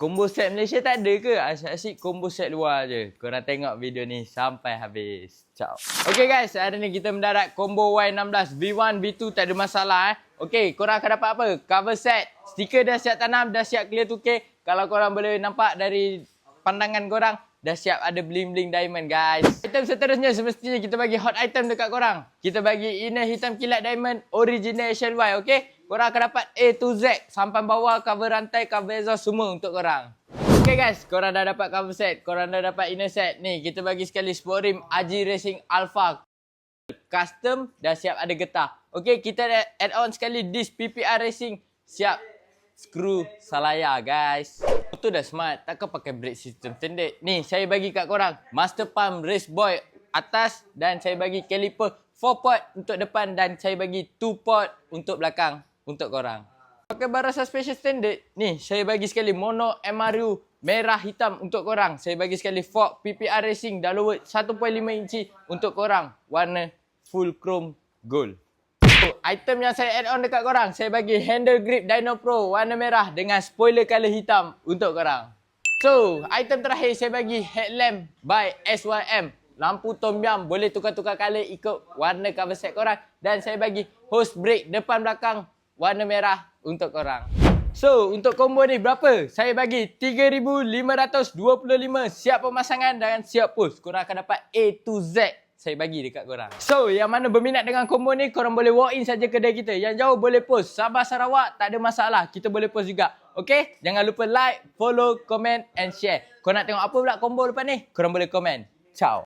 Combo set Malaysia tak ada ke? Asyik-asyik combo set luar je. Korang tengok video ni sampai habis. Ciao. Okay guys, hari ni kita mendarat combo Y16. V1, V2 tak ada masalah Okay, korang akan dapat apa? Cover set. Stiker dah siap tanam, dah siap clear 2K. Kalau korang boleh nampak dari pandangan korang, dah siap ada bling-bling diamond guys. Item seterusnya semestinya kita bagi hot item dekat korang. Kita bagi inner hitam kilat diamond origination Y, okay? Korang akan dapat A to Z. Sampan bawah, cover rantai, cover exhaust semua untuk korang. Okay guys, korang dah dapat cover set. Korang dah dapat inner set. Ni, kita bagi sekali sport rim AJ Racing Alpha. Custom, dah siap ada getah. Okay, kita dah add on sekali disc PPR Racing. Siap skru salaya guys. Motor dah smart, takkan pakai brake system standard. Ni, saya bagi kat korang Master Pump Race Boy atas dan saya bagi caliper 4 port untuk depan dan saya bagi 2 port untuk belakang untuk korang. Pakai barang suspension standard. Ni, saya bagi sekali mono MRU merah hitam untuk korang. Saya bagi sekali fork PPR Racing dah lower 1.5 inci untuk korang. Warna full chrome gold. Item yang saya add on dekat korang, saya bagi handle grip Dyno Pro warna merah dengan spoiler color hitam untuk korang. So, item terakhir saya bagi headlamp by SYM. Lampu tom yum, boleh tukar-tukar color ikut warna cover set korang. Dan saya bagi hose brake depan belakang warna merah untuk korang. So, untuk combo ni berapa? Saya bagi 3,525 siap pemasangan dan siap post. Korang akan dapat A to Z. Saya bagi dekat korang. So, yang mana berminat dengan combo ni, korang boleh walk in saja kedai kita. Yang jauh boleh post. Sabah Sarawak, tak ada masalah. Kita boleh post juga. Okay? Jangan lupa like, follow, comment and share. Korang nak tengok apa pula combo lepas ni? Korang boleh komen. Ciao.